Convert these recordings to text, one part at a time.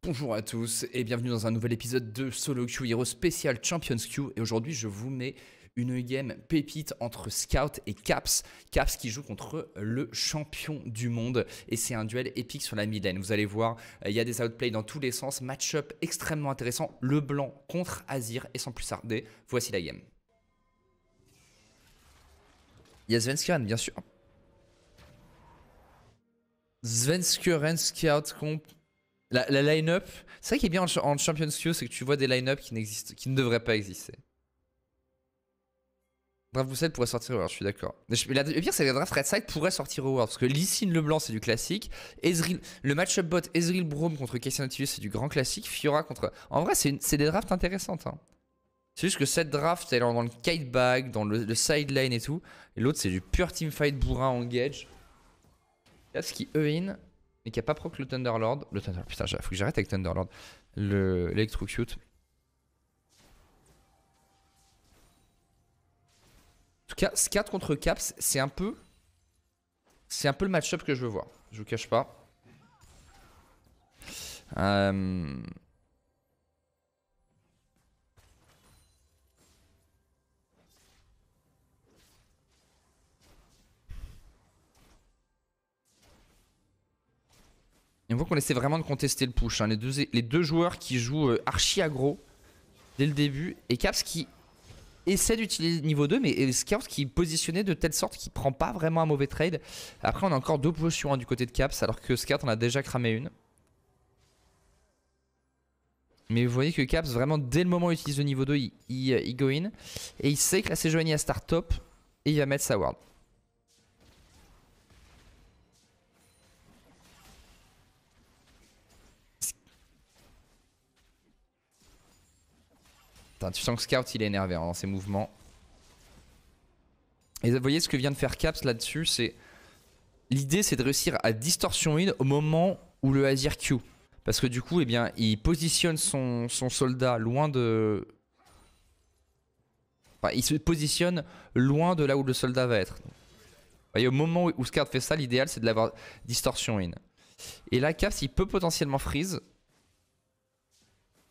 Bonjour à tous et bienvenue dans un nouvel épisode de Solo Q Hero spécial Champions Q. Et aujourd'hui, je vous mets une game pépite entre Scout et Caps. Caps qui joue contre le champion du monde. Et c'est un duel épique sur la mid lane. Vous allez voir, il y a des outplays dans tous les sens. Match-up extrêmement intéressant. Le blanc contre Azir. Et sans plus tarder, voici la game. Il y a Svenskeren, bien sûr. Svenskeren, Scout, comp. La line-up, c'est vrai qu'il est bien en Champions Q, c'est que tu vois des line-up qui ne devraient pas exister. Draft Boosted pourrait sortir au World, je suis d'accord. Le pire, c'est que la Draft Red Side pourrait sortir au World, parce que Lee Sin le blanc, c'est du classique. Ezreal, le match-up bot Ezreal Braum contre Cassian Nautilus, c'est du grand classique. Fiora contre. En vrai, c'est des drafts intéressantes. Hein. C'est juste que cette draft, elle est dans le kite bag, dans le side lane et tout. Et l'autre, c'est du pure teamfight bourrin engage. Là, ce qui E-in. Mais qui a pas proc le Thunderlord. Putain, faut que j'arrête avec Thunderlord. L'Electrocute. En tout cas, Scat contre Caps, c'est un peu le match-up que je veux voir. Je vous cache pas. Et on voit qu'on essaie vraiment de contester le push. Hein. Les deux joueurs qui jouent archi aggro dès le début. Et Caps qui essaie d'utiliser niveau 2, mais Scout qui est positionné de telle sorte qu'il prend pas vraiment un mauvais trade. Après, on a encore deux potions hein, du côté de Caps, alors que Scout en a déjà cramé une. Mais vous voyez que Caps, vraiment, dès le moment où il utilise le niveau 2, il go in. Et il sait que la Sejuani à start top. Et il va mettre sa ward. Tu sens que Scout il est énervé hein, dans ses mouvements. Et vous voyez ce que vient de faire Caps là-dessus, c'est l'idée c'est de réussir à distorsion in au moment où le Azir Q. Parce que du coup, eh bien, il positionne son soldat loin de... Enfin, il se positionne loin de là où le soldat va être. Vous voyez, au moment où Scout fait ça, l'idéal c'est de l'avoir distorsion in. Et là, Caps il peut potentiellement freeze.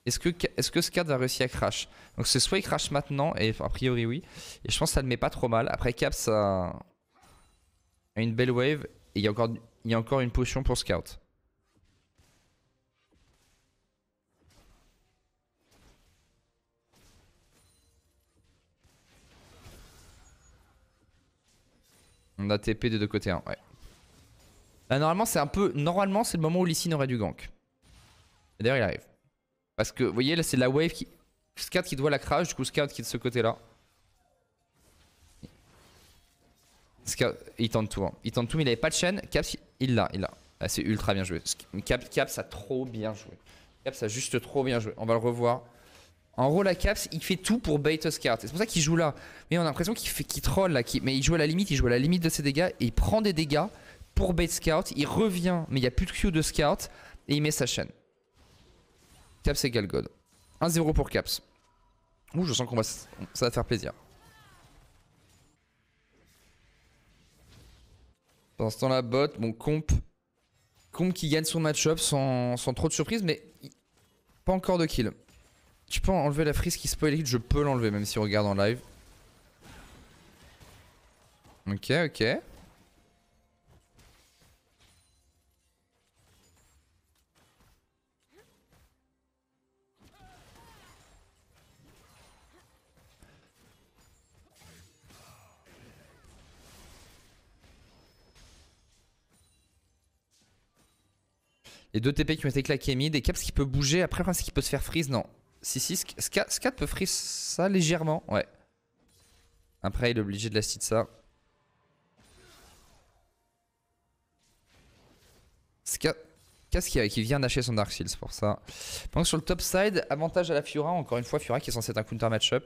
Est-ce que Scat va réussir à crash? Donc c'est soit il crash maintenant, et a priori oui. Et je pense que ça ne met pas trop mal. Après Caps a une belle wave. Et il y a encore une potion pour Scout. On a TP de deux côtés, hein, ouais. Là, normalement c'est un peu... Normalement c'est le moment où Lee Sin aurait du gank. Et d'ailleurs il arrive. Parce que vous voyez là c'est la wave qui... Scout qui doit la crash, du coup Scout qui est de ce côté là. Scout, il tente tout, hein. Il tente tout mais il avait pas de chaîne. Caps il l'a. Ah, c'est ultra bien joué. Caps a trop bien joué. Caps a juste trop bien joué. On va le revoir. En gros la Caps il fait tout pour bait Scout. C'est pour ça qu'il joue là. Mais on a l'impression qu'il troll là. Mais il joue à la limite, de ses dégâts. Et il prend des dégâts pour bait Scout. Il revient mais il n'y a plus de Q de Scout. Et il met sa chaîne. Caps égale God. 1-0 pour Caps. Ouh, je sens qu'on va... ça va faire plaisir. Pendant ce temps-là, bot, bon, comp qui gagne son match-up sans trop de surprise, mais pas encore de kill. Tu peux enlever la freeze qui spoil hit, je peux l'enlever, même si on regarde en live. Ok. Les deux TP qui ont été claqués mid. Et Caps qui peut bouger. Après, est-ce qu'il peut se faire freeze? Non. Si, Scat peut freeze ça légèrement. Ouais. Après, il est obligé de la seed ça. Scat qui vient d'acheter son Dark Seals pour ça. Donc sur le top side, avantage à la Fiora. Encore une fois, Fiora qui est censée être un counter match-up.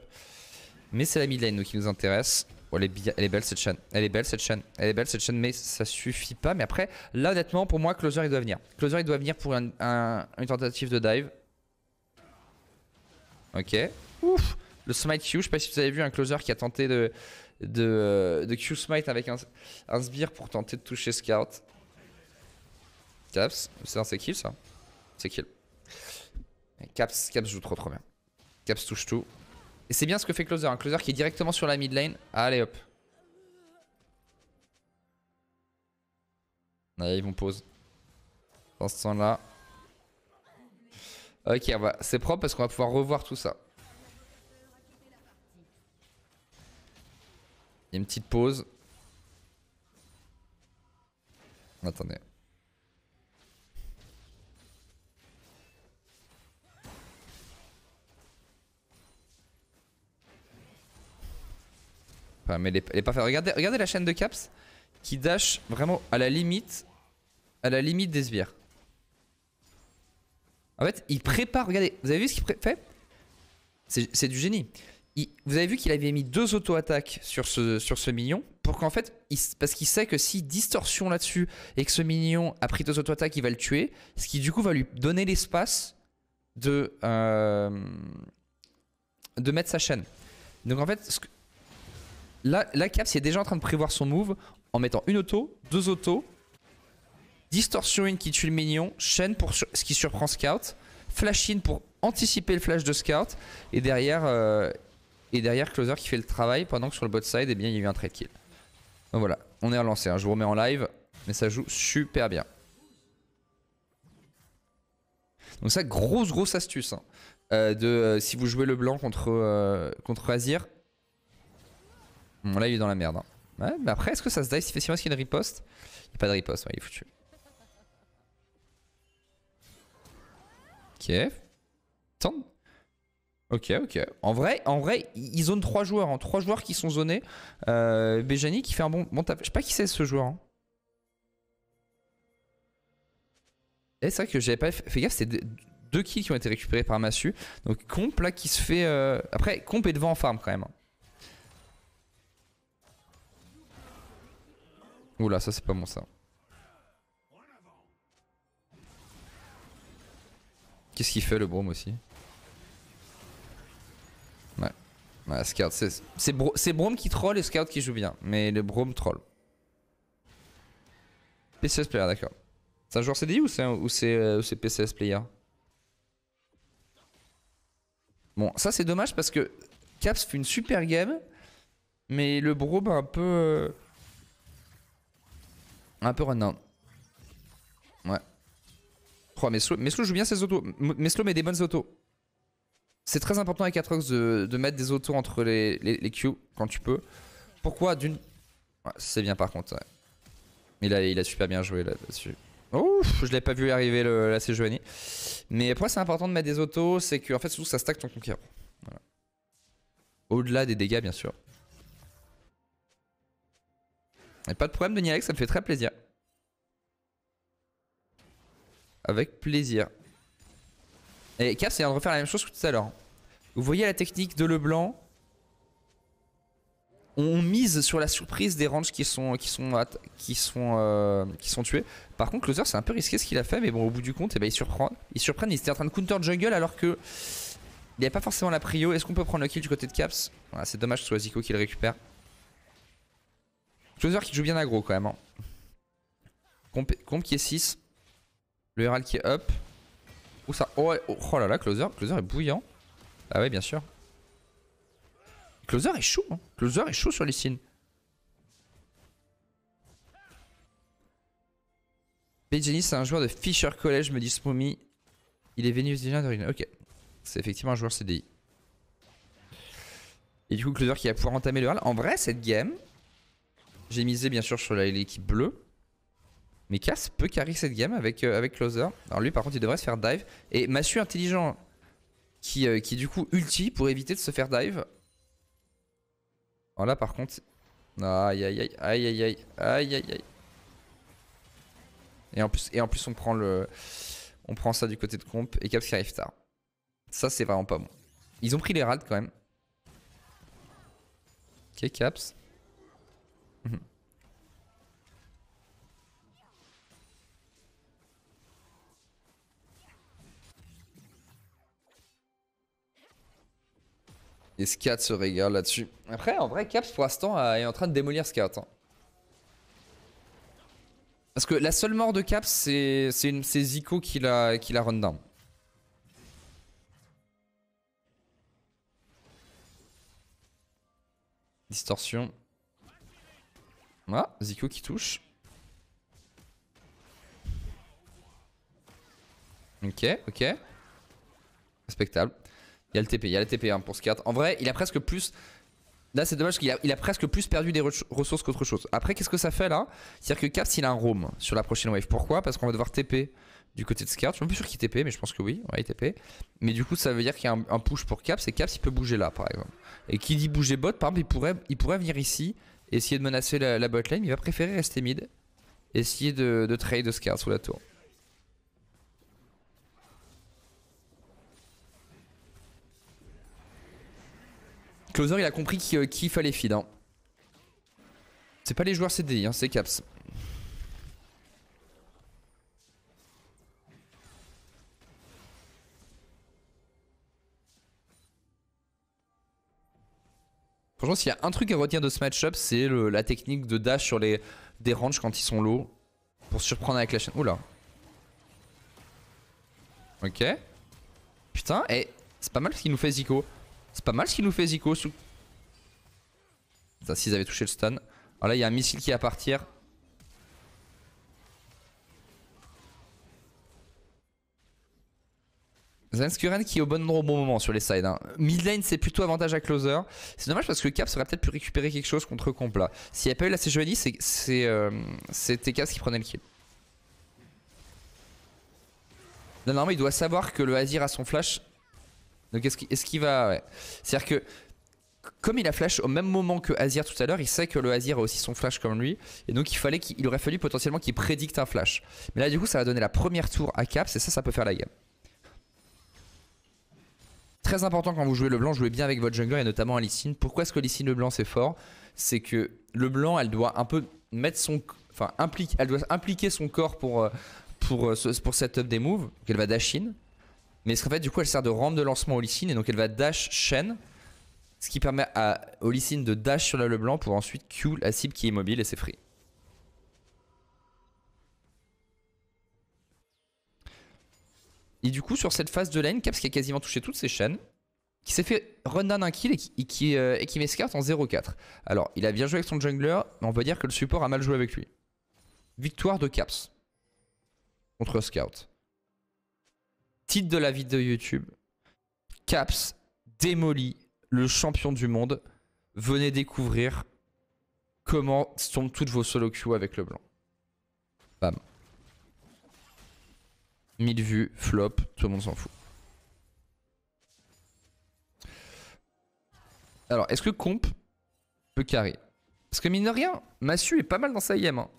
Mais c'est la mid lane nous, qui nous intéresse. Oh, elle est belle cette chaîne. Elle est belle cette chaîne, mais ça suffit pas. Mais après, là honnêtement, pour moi, Closer il doit venir. Closer il doit venir pour une tentative de dive. Ok. Ouf. Le smite Q, je sais pas si vous avez vu un Closer qui a tenté de Q smite avec un sbire pour tenter de toucher Scout. Caps, c'est kill ça. C'est kill. Caps joue trop bien. Caps touche tout. Et c'est bien ce que fait Closer. Un Closer qui est directement sur la mid lane. Allez hop. Allez, ils vont pause. Dans ce temps-là. Ok, c'est propre parce qu'on va pouvoir revoir tout ça. Il y a une petite pause. Attendez. Enfin, mais elle est pas faite. Regardez la chaîne de Caps qui dash vraiment à la limite des sbires. En fait, il prépare. Regardez, vous avez vu ce qu'il fait? C'est du génie. Vous avez vu qu'il avait mis 2 auto-attaques sur ce minion pour qu'en fait, parce qu'il sait que s'il distorsion là-dessus et que ce minion a pris 2 auto-attaques, il va le tuer. Ce qui du coup va lui donner l'espace de mettre sa chaîne. Donc en fait, là Caps est déjà en train de prévoir son move en mettant une auto, 2 autos, distorsion in qui tue le minion, chaîne pour ce qui surprend Scout, flash in pour anticiper le flash de Scout et derrière Closer qui fait le travail pendant que sur le bot side, eh bien, il y a eu un trade kill. Donc voilà, on est relancé. Je vous remets en live, mais ça joue super bien. Donc ça, grosse astuce. Si vous jouez le blanc contre Azir. Bon, là, il est dans la merde. Ouais, mais après, est-ce que ça se dice facilement? Est-ce qu'il y a une riposte? Il n'y a pas de riposte, ouais, il est foutu. Ok. Tente. Ok. En vrai, ils zonent 3 joueurs. 3 joueurs qui sont zonés. Bejani qui fait un bon tap. Je sais pas qui c'est ce joueur. Hein. Et c'est vrai que j'avais pas fait gaffe, c'est 2 kills qui ont été récupérés par Massu. Donc Comp là qui se fait... Après, Comp est devant en farm quand même. Oula, ça c'est pas bon ça. Qu'est-ce qu'il fait le Braum aussi? Ouais, Scout, c'est Braum qui troll et Scout qui joue bien. Mais le Braum troll. PCS player, d'accord. C'est un joueur CDI ou c'est PCS player? Bon, ça c'est dommage parce que Caps fait une super game. Mais le Braum un peu run down. Ouais. Oh, Meslo joue bien ses autos. Meslo met des bonnes autos. C'est très important avec Atrox de mettre des autos entre les Q quand tu peux. Pourquoi? D'une... Ouais, c'est bien par contre. Ouais. Il a super bien joué là-dessus. Oh, je l'ai pas vu arriver la Sejuani. Mais pourquoi c'est important de mettre des autos? C'est que en fait, surtout ça stack ton conquérant. Voilà. Au-delà des dégâts, bien sûr. Et pas de problème de Nialex, ça me fait très plaisir. Avec plaisir. Et Caps vient de refaire la même chose que tout à l'heure. Vous voyez la technique de Leblanc. On mise sur la surprise des ranges qui sont tués. Par contre, Closer, c'est un peu risqué ce qu'il a fait, mais bon, au bout du compte, eh ben, ils surprennent. Ils étaient en train de counter jungle alors que il n'y avait pas forcément la prio. Est-ce qu'on peut prendre le kill du côté de Caps? Voilà, c'est dommage que ce soit Zico qui le récupère. Closer qui joue bien aggro quand même. Hein. Comp qui est 6. Le Herald qui est up. Où ça? Oh là là, Closer est bouillant. Ah ouais, bien sûr. Closer est chaud. Hein. Closer est chaud sur les signes. Bejani, c'est un joueur de Fisher College, me dit Smoomy. Il est vénézuélien d'origine. Ok. C'est effectivement un joueur CDI. Et du coup, Closer qui va pouvoir entamer le hall. En vrai, cette game, j'ai misé bien sûr sur l'équipe bleue. Mais Cass peut carry cette game avec Closer. Alors lui, par contre, il devrait se faire dive. Et Massu intelligent qui du coup ulti pour éviter de se faire dive. Alors là, par contre... Aïe aïe aïe aïe aïe aïe aïe aïe aïe. Et en plus on prend ça du côté de comp et Caps qui arrive tard. Ça c'est vraiment pas bon. Ils ont pris les rades quand même. Ok, Caps. Et Scat se régale là-dessus. Après, en vrai, Caps pour l'instant est en train de démolir Scat. Hein. Parce que la seule mort de Caps, c'est Zico qui l'a run down. Distorsion. Ah, Zico qui touche. Ok, ok. Respectable. Il y a le TP hein, pour ce 4. En vrai, il a presque plus... Là, c'est dommage qu'il a presque plus perdu des ressources qu'autre chose. Après, qu'est-ce que ça fait là? C'est-à-dire que Caps, il a un roam sur la prochaine wave. Pourquoi? Parce qu'on va devoir TP du côté de Scout. Je suis même plus sûr qu'il TP, mais je pense que oui. Ouais, il TP. Mais du coup, ça veut dire qu'il y a un push pour Caps. Et Caps, il peut bouger là, par exemple. Et qui dit bouger bot, par exemple, il pourrait venir ici, essayer de menacer la bot lane. Il va préférer rester mid. Essayer de trade Scout sous la tour. Closer, il a compris qu'il fallait feed. Hein. C'est pas les joueurs CDI, hein, c'est Caps. Franchement, s'il y a un truc à retenir de ce match-up, c'est la technique de dash sur des ranges quand ils sont low. Pour surprendre avec la chaîne. Oula. Ok. Putain, et c'est pas mal ce qu'il nous fait Zico. C'est pas mal ce qu'il nous fait Zico. Putain, s'ils avaient touché le stun. Alors là, il y a un missile qui va partir. Zanskuren qui est au bon endroit au bon moment sur les sides. Hein. Mid lane, c'est plutôt avantage à Closer. C'est dommage parce que Caps aurait peut-être pu récupérer quelque chose contre Comp là. S'il n'y avait pas eu la CGNI, c'était Caps qui prenait le kill. Là, normalement, il doit savoir que le Azir a son flash. Donc est-ce qu'il va... Ouais. C'est-à-dire que comme il a flash au même moment que Azir tout à l'heure, il sait que le Azir a aussi son flash comme lui. Et donc il aurait fallu potentiellement qu'il prédicte un flash. Mais là du coup ça va donner la première tour à Caps et ça peut faire la game. Très important quand vous jouez le blanc, jouez bien avec votre jungler et notamment un Lee Sin. Pourquoi est-ce que Lee Sin le blanc c'est fort? C'est que le blanc elle doit un peu mettre son... Enfin elle doit impliquer son corps pour setup des moves. Donc elle va dash in. Mais ce qu'en fait du coup elle sert de rampe de lancement au Lee Sin et donc elle va dash chaîne. Ce qui permet au Lee Sin de dash sur le blanc pour ensuite Q la cible qui est immobile et c'est free. Et du coup sur cette phase de lane, Caps qui a quasiment touché toutes ses chaînes, qui s'est fait run down un kill et qui met Scout en 0-4. Alors il a bien joué avec son jungler, mais on peut dire que le support a mal joué avec lui. Victoire de Caps contre Scout. Titre de la vidéo YouTube. Caps démolit le champion du monde. Venez découvrir comment tombent toutes vos solo queues avec le blanc. Bam. 1000 vues, flop, tout le monde s'en fout. Alors, est-ce que Comp peut carry? Parce que mine de rien, Massu est pas mal dans sa IM. Hein.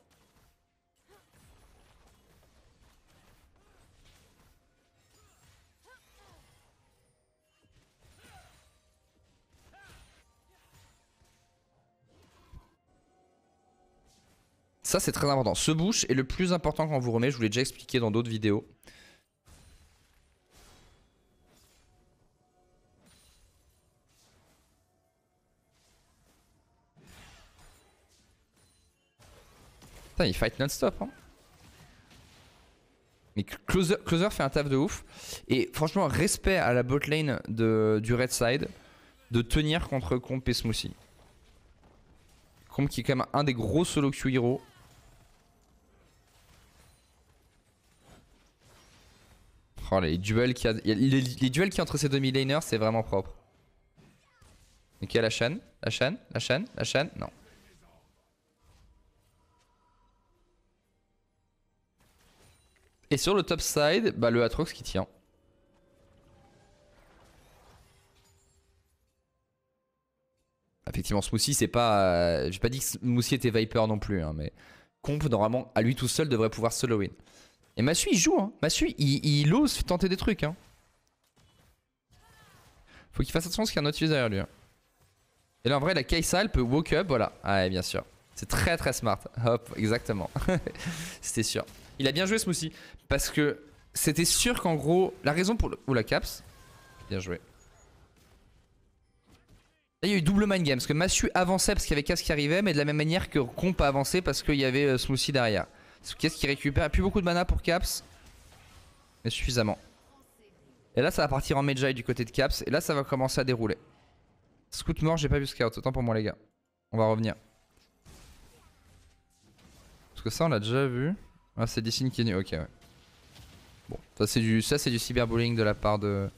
Ça, c'est très important. Ce bush est le plus important quand vous remet. Je vous l'ai déjà expliqué dans d'autres vidéos. Putain, il fight non-stop. Hein. Mais Closer fait un taf de ouf. Et franchement, respect à la bot lane du red side de tenir contre Comp et Smoothie. Comp qui est quand même un des gros solo queue heroes. Oh, les duels qu'il y a, les duels qu'il y a entre ces deux mid-laners, c'est vraiment propre. Ok, la chaîne, non. Et sur le top side, bah le Atrox qui tient. Effectivement, Smoothie, c'est pas... J'ai pas dit que Smoothie était Viper non plus, hein, mais Comp, normalement, à lui tout seul, devrait pouvoir solo win. Et Massu, il joue, hein. Massu, il ose tenter des trucs, hein. Faut qu'il fasse attention parce qu'il y a un Nautilus derrière lui. Hein. Et là, en vrai, la Kaysal peut walk up, voilà. Ah, ouais, bien sûr. C'est très très smart. Hop, exactement. C'était sûr. Il a bien joué, Smoothie. Parce que c'était sûr qu'en gros, la raison pour le... Oula, Caps. Bien joué. Là, il y a eu double mind game. Parce que Massu avançait parce qu'il y avait Caps qui arrivait, mais de la même manière que Comp a avancé parce qu'il y avait Smoothie derrière. Qu'est-ce qui récupère? Plus beaucoup de mana pour Caps, mais suffisamment. Et là ça va partir en Medjay du côté de Caps. Et là ça va commencer à dérouler. Scout mort, j'ai pas vu Scout, autant pour moi les gars. On va revenir. Parce que ça, on l'a déjà vu. Ah, c'est des signes qui est nul. Ok, ouais. Bon, ça c'est du cyberbullying de la part de...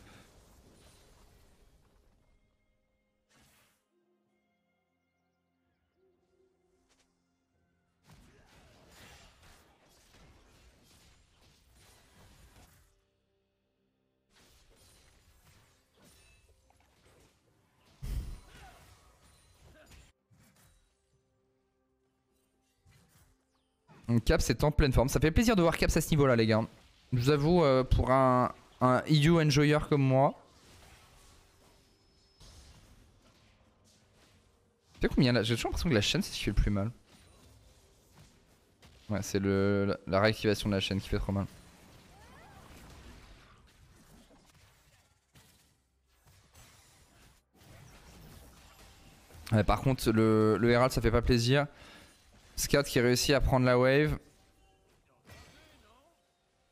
Caps est en pleine forme. Ça fait plaisir de voir Caps à ce niveau-là, les gars. Je vous avoue, pour un EU enjoyer comme moi. Tu sais combien là? J'ai toujours l'impression que la chaîne c'est ce qui fait le plus mal. Ouais, c'est la réactivation de la chaîne qui fait trop mal. Ouais, par contre, le Herald ça fait pas plaisir. Scout qui réussit à prendre la wave.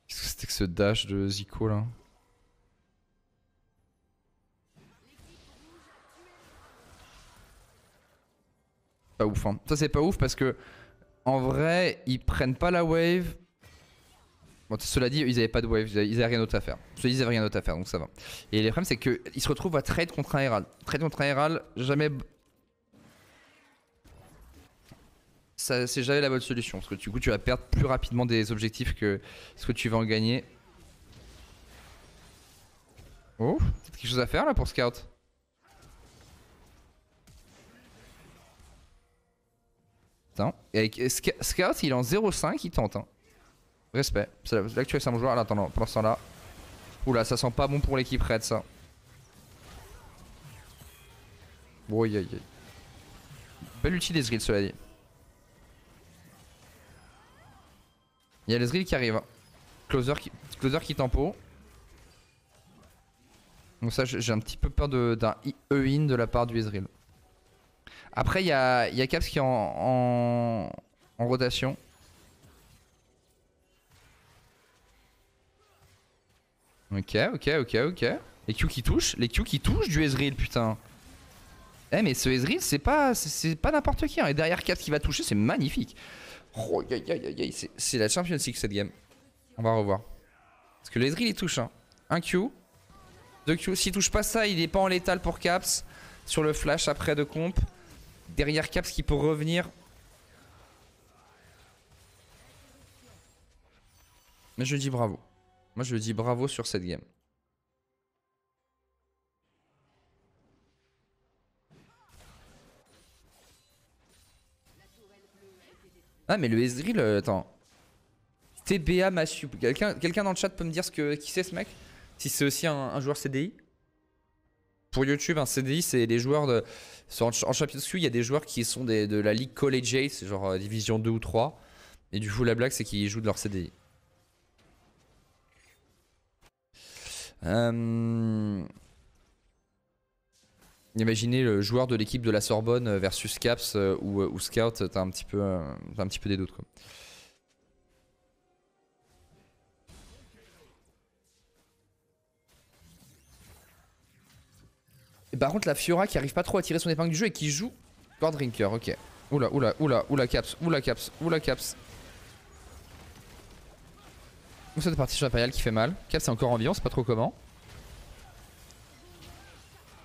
Qu'est-ce que c'était que ce dash de Zico là? Pas ouf hein. Ça c'est pas ouf parce que en vrai ils prennent pas la wave. Bon, cela dit, ils avaient pas de wave, ils avaient rien d'autre à faire. Cela dit, ils avaient rien d'autre à faire donc ça va. Et le problème c'est qu'ils se retrouvent à trade contre un Herald. Trade contre un Herald, jamais. C'est jamais la bonne solution parce que du coup tu vas perdre plus rapidement des objectifs que ce que tu vas en gagner. Oh, peut-être quelque chose à faire là pour Scout. Putain. Et avec Scout il est en 0,5, il tente hein. Respect. C'est là que tu fais ça mon joueur. Ah, attends, pendant ce temps là. Oula, ça sent pas bon pour l'équipe Red ça. Oh, aïe aïe aïe. Belle ulti des Ezreal cela dit. Il y a l'Ezreal qui arrive. Hein. Closer qui tempo. Donc ça j'ai un petit peu peur d'un E-in de la part du Ezreal. Après il y a Caps qui est en rotation. Ok. Les Q qui touchent du Ezreal putain. Eh mais ce Ezreal c'est pas n'importe qui hein. Et derrière Caps qui va toucher c'est magnifique. Oh aïe aïe aïe aïe, c'est la Champions League cette game. On va revoir. Parce que l'Ezreal il touche hein. Un Q. 2 Q. S'il touche pas ça, il est pas en létal pour Caps. Sur le flash après de comp. Derrière Caps qui peut revenir. Mais je dis bravo. Moi je dis bravo sur cette game. Ah mais le Ezreal, attends. TBA Massu. Quelqu'un dans le chat peut me dire qui c'est ce mec? Si c'est aussi un joueur CDI? Pour YouTube, un CDI, c'est les joueurs de. En Champions League, il y a des joueurs qui sont de la Ligue Collegiate, c'est genre Division 2 ou 3. Et du coup, la blague, c'est qu'ils jouent de leur CDI. Imaginez le joueur de l'équipe de la Sorbonne versus Caps ou Scout, t'as un petit peu des doutes quoi. Et par contre la Fiora qui arrive pas trop à tirer son épingle du jeu et qui joue Core Drinker, ok. Oula Caps. Donc cette partie sur Imperial qui fait mal. Caps est encore en vie, on sait pas trop comment.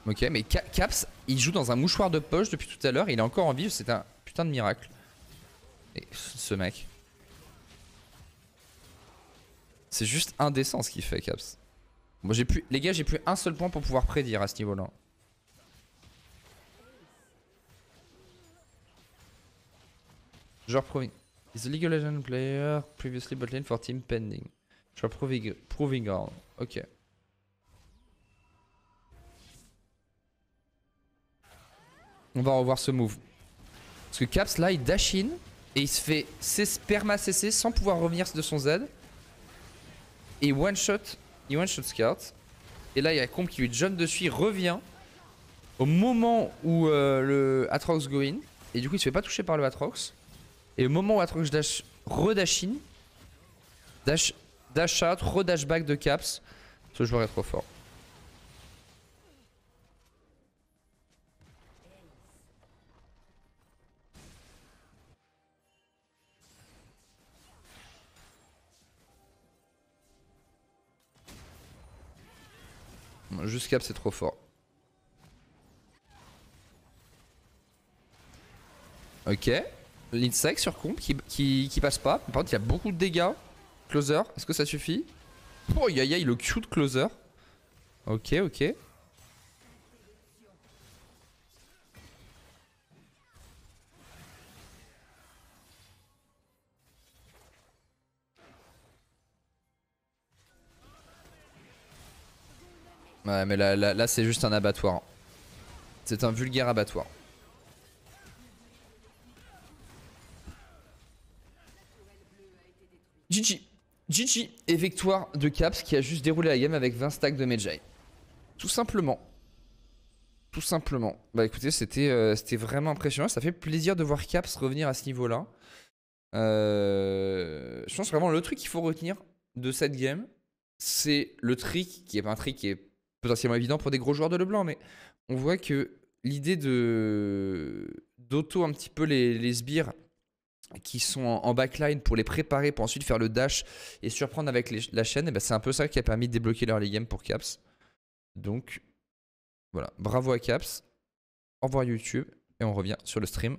Ok, mais Caps, il joue dans un mouchoir de poche depuis tout à l'heure, il est encore en vie, c'est un putain de miracle. Et ce mec. C'est juste indécent ce qu'il fait, Caps. Bon, les gars, j'ai plus un seul point pour pouvoir prédire à ce niveau-là. Genre proving. Is the League of Legends player previously bot lane for team pending? Genre proving on. Ok. On va revoir ce move. Parce que Caps là il dash in et il se fait perma CC sans pouvoir revenir de son Z. Et il one shot Scout. Et là il y a Comp qui lui jump dessus, il revient au moment où le Atrox go in. Et du coup il se fait pas toucher par le Atrox. Et au moment où Atrox dash, redash in, dash out, redash back de Caps. Ce joueur est trop fort. Juste Caps, c'est trop fort. Ok. L'insect sur comp qui passe pas. Par contre, il y a beaucoup de dégâts. Closer, est-ce que ça suffit? Oh, aïe aïe, le Q de Closer. Ok, ok. Ouais, mais là c'est juste un abattoir. C'est un vulgaire abattoir. GG. GG. Et victoire de Caps qui a juste déroulé la game avec 20 stacks de Medjay. Tout simplement. Tout simplement. Bah écoutez, c'était vraiment impressionnant. Ça fait plaisir de voir Caps revenir à ce niveau-là. Je pense vraiment le truc qu'il faut retenir de cette game, c'est le trick, qui est pas un trick qui est potentiellement évident pour des gros joueurs de LeBlanc, mais on voit que l'idée d'auto un petit peu les sbires qui sont en backline pour les préparer pour ensuite faire le dash et surprendre avec la chaîne, et ben c'est un peu ça qui a permis de débloquer l'early game pour Caps. Donc voilà, bravo à Caps, au revoir YouTube et on revient sur le stream